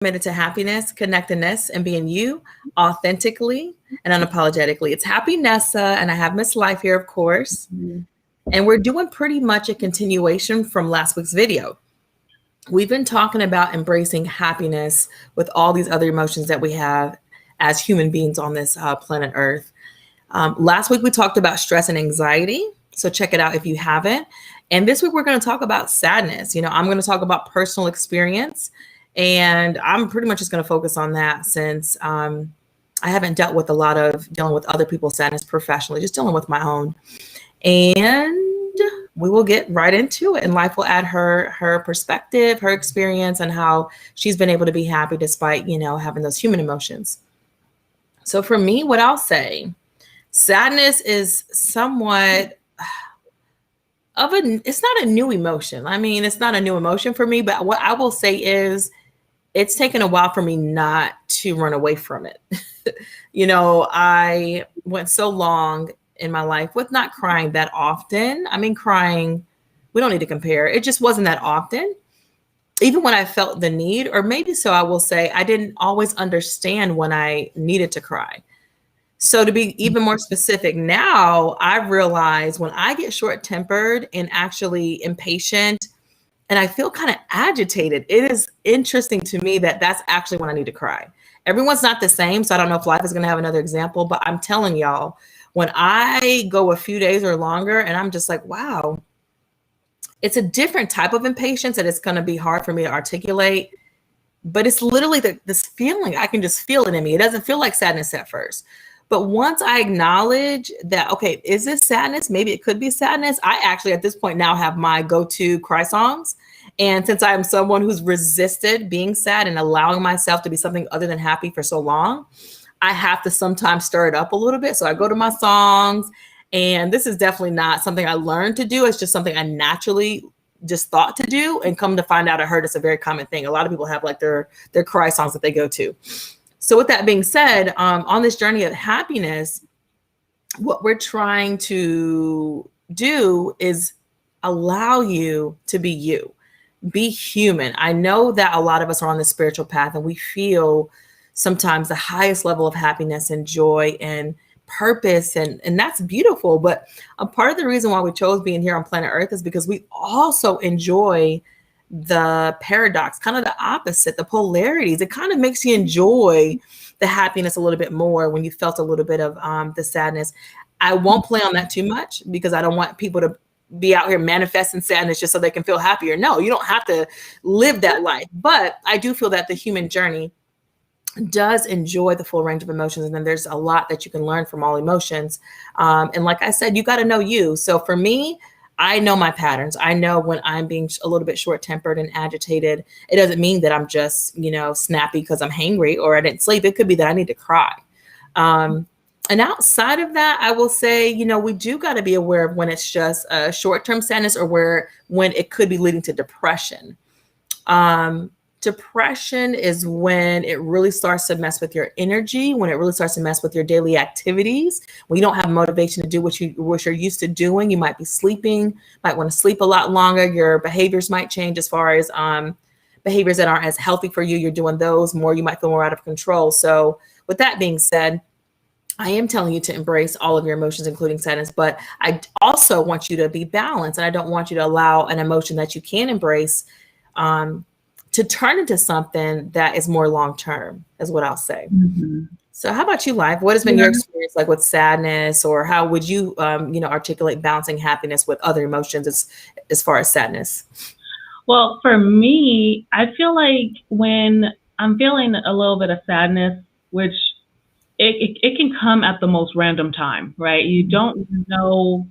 committed to happiness, connectedness, and being you authentically and unapologetically. It's Happy Nessa, and I have Miss Life here, of course. And we're doing pretty much a continuation from last week's video. We've been talking about embracing happiness with all these other emotions that we have as human beings on this planet Earth. Last week, we talked about stress and anxiety. So check it out if you haven't. And this week, we're going to talk about sadness. I'm going to talk about personal experience. And I'm pretty much just going to focus on that since I haven't dealt with a lot of dealing with other people's sadness professionally, just dealing with my own. And we will get right into it. And Life will add her perspective, her experience, and how she's been able to be happy despite, having those human emotions. So for me, what I'll say, sadness is somewhat it's not a new emotion. I mean, it's not a new emotion for me, but what I will say is it's taken a while for me not to run away from it. I went so long in my life with not crying that often. I mean, crying, we don't need to compare. It just wasn't that often. Even when I felt the need, or maybe so I will say, I didn't always understand when I needed to cry. So to be even more specific, now I've realized when I get short-tempered and actually impatient and I feel kind of agitated, it is interesting to me that that's actually when I need to cry. Everyone's not the same, so I don't know if Life is going to have another example, but I'm telling y'all, when I go a few days or longer and I'm just like, wow, it's a different type of impatience that it's going to be hard for me to articulate, but it's literally this feeling. I can just feel it in me. It doesn't feel like sadness at first. But once I acknowledge that, okay, is this sadness? Maybe it could be sadness. I actually, at this point now, have my go-to cry songs. And since I am someone who's resisted being sad and allowing myself to be something other than happy for so long, I have to sometimes stir it up a little bit. So I go to my songs, and this is definitely not something I learned to do. It's just something I naturally just thought to do, and come to find out, I heard it's a very common thing. A lot of people have like their cry songs that they go to. So with that being said, on this journey of happiness, what we're trying to do is allow you to be you, be human. I know that a lot of us are on the spiritual path and we feel sometimes the highest level of happiness and joy and purpose, and that's beautiful. But a part of the reason why we chose being here on planet Earth is because we also enjoy the paradox, kind of the opposite, the polarities. It kind of makes you enjoy the happiness a little bit more when you felt a little bit of the sadness. I won't play on that too much because I don't want people to be out here manifesting sadness just so they can feel happier. No, you don't have to live that life. But I do feel that the human journey does enjoy the full range of emotions. And then there's a lot that you can learn from all emotions. And like I said, you got to know you. So for me, I know my patterns. I know when I'm being a little bit short-tempered and agitated. It doesn't mean that I'm just, snappy because I'm hangry or I didn't sleep. It could be that I need to cry. And outside of that, I will say, we do got to be aware of when it's just a short-term sadness or when it could be leading to depression. Depression is when it really starts to mess with your energy, when it really starts to mess with your daily activities, when you don't have motivation to do what you're used to doing. You might be sleeping, might want to sleep a lot longer. Your behaviors might change as far as behaviors that aren't as healthy for you. You're doing those more. You might feel more out of control. So with that being said, I am telling you to embrace all of your emotions, including sadness, but I also want you to be balanced. And I don't want you to allow an emotion that you can embrace to turn into something that is more long-term, is what I'll say. Mm-hmm. So how about you, Life? What has been your experience like with sadness, or how would you, articulate balancing happiness with other emotions as far as sadness? Well, for me, I feel like when I'm feeling a little bit of sadness, which it can come at the most random time, right? You don't know.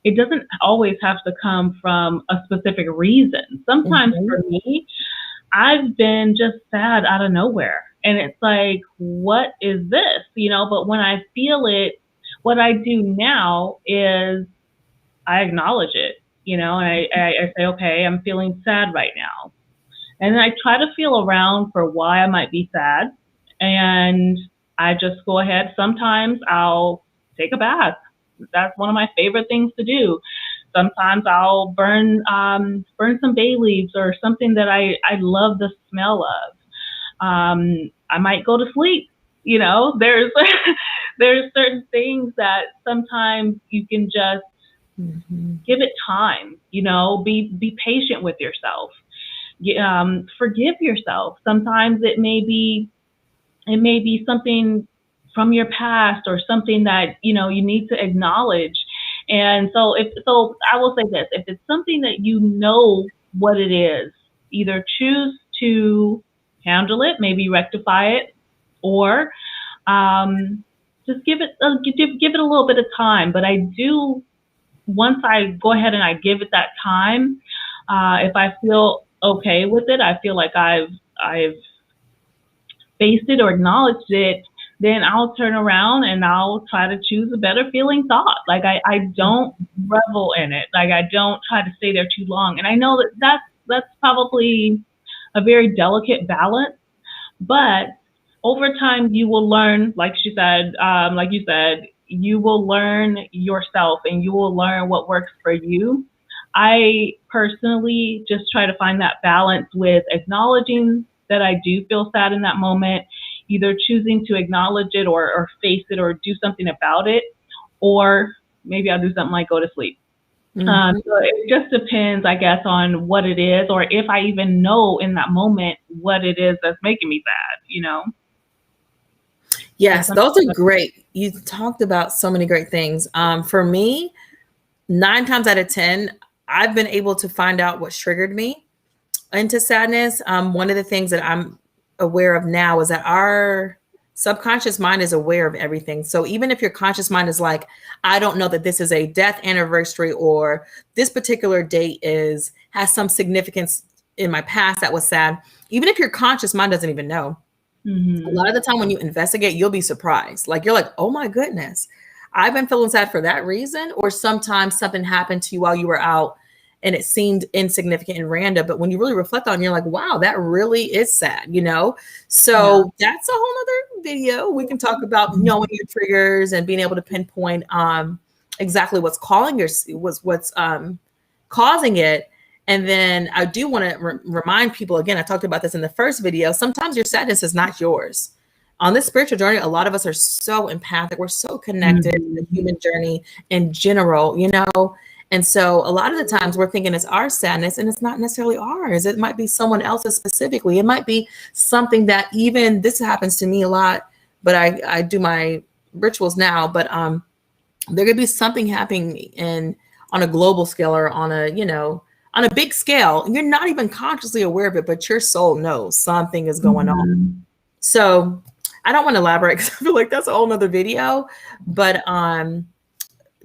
It doesn't always have to come from a specific reason. Sometimes for me, I've been just sad out of nowhere. And it's like, what is this? But when I feel it, what I do now is I acknowledge it, and I say, okay, I'm feeling sad right now. And then I try to feel around for why I might be sad. And I just go ahead. Sometimes I'll take a bath. That's one of my favorite things to do. Sometimes I'll burn some bay leaves or something that I love the smell of. I might go to sleep. You know, there's there's certain things that sometimes you can just give it time. You know, be patient with yourself. Forgive yourself. Sometimes it may be something from your past or something that you need to acknowledge. And so I will say this: if it's something that you know what it is, either choose to handle it, maybe rectify it, or just give it a little bit of time. But I do, once I go ahead and I give it that time, if I feel okay with it, I feel like I've faced it or acknowledged it, then I'll turn around and I'll try to choose a better feeling thought. Like I don't revel in it. Like I don't try to stay there too long. And I know that's probably a very delicate balance, but over time you will learn, like you said, you will learn yourself and you will learn what works for you. I personally just try to find that balance with acknowledging that I do feel sad in that moment, either choosing to acknowledge it or face it or do something about it, or maybe I'll do something like go to sleep. So it just depends, I guess, on what it is, or if I even know in that moment what it is that's making me sad. Yes, those are great. You talked about so many great things. For me, 9 times out of 10, I've been able to find out what triggered me into sadness. One of the things that I'm aware of now is that our subconscious mind is aware of everything. So even if your conscious mind is like, I don't know that this is a death anniversary or this particular date has some significance in my past that was sad, even if your conscious mind doesn't even know, a lot of the time when you investigate, you'll be surprised. Like you're like, oh my goodness, I've been feeling sad for that reason. Or sometimes something happened to you while you were out and it seemed insignificant and random. But when you really reflect on it, you're like, wow, that really is sad. So that's a whole other video. We can talk about knowing your triggers and being able to pinpoint exactly what's causing it. And then I do want to remind people, again, I talked about this in the first video. Sometimes your sadness is not yours. On this spiritual journey, a lot of us are so empathic. We're so connected to the human journey in general, And so a lot of the times we're thinking it's our sadness and it's not necessarily ours. It might be someone else's specifically. It might be something that even this happens to me a lot, but I do my rituals now, but there could be something happening on a global scale or on a big scale, and you're not even consciously aware of it, but your soul knows something is going on. So I don't want to elaborate because I feel like that's a whole nother video, but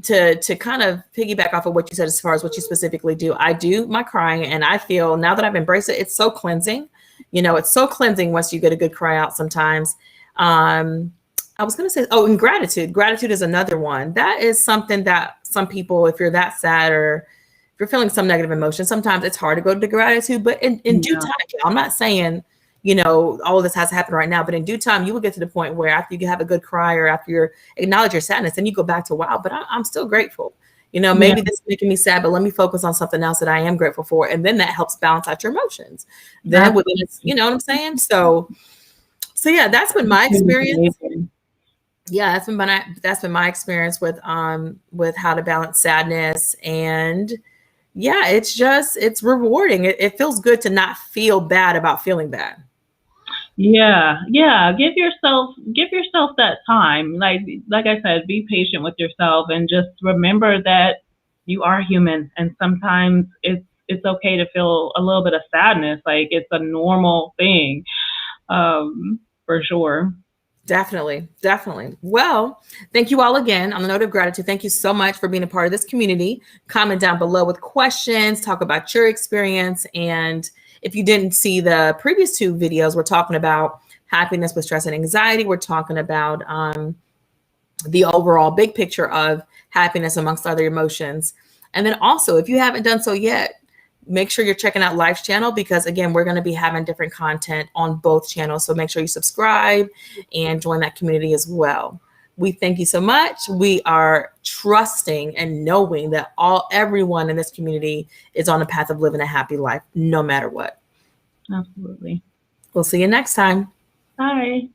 to kind of piggyback off of what you said, as far as what you specifically do, I do my crying, and I feel now that I've embraced it, it's so cleansing. It's so cleansing once you get a good cry out sometimes. I was going to say, and gratitude. Gratitude is another one. That is something that some people, if you're that sad or if you're feeling some negative emotion, sometimes it's hard to go to gratitude, but in due time, I'm not saying, all of this has to happen right now, but in due time, you will get to the point where after you have a good cry or after you acknowledge your sadness, then you go back to, wow, but I'm still grateful. Maybe this is making me sad, but let me focus on something else that I am grateful for. And then that helps balance out your emotions. Then within it's, you know what I'm saying? So yeah, that's been my experience. Yeah, that's been my experience with how to balance sadness. And yeah, it's rewarding. It feels good to not feel bad about feeling bad. Yeah. Give yourself that time. Like I said, be patient with yourself and just remember that you are human, and sometimes it's okay to feel a little bit of sadness. Like it's a normal thing, for sure. Definitely. Well, thank you all again. On the note of gratitude, thank you so much for being a part of this community. Comment down below with questions, talk about your experience. And if you didn't see the previous 2 videos, we're talking about happiness with stress and anxiety. We're talking about the overall big picture of happiness amongst other emotions. And then also, if you haven't done so yet, make sure you're checking out Life's channel, because again, we're going to be having different content on both channels. So make sure you subscribe and join that community as well. We thank you so much. We are trusting and knowing that everyone in this community is on a path of living a happy life, no matter what. Absolutely. We'll see you next time. Bye.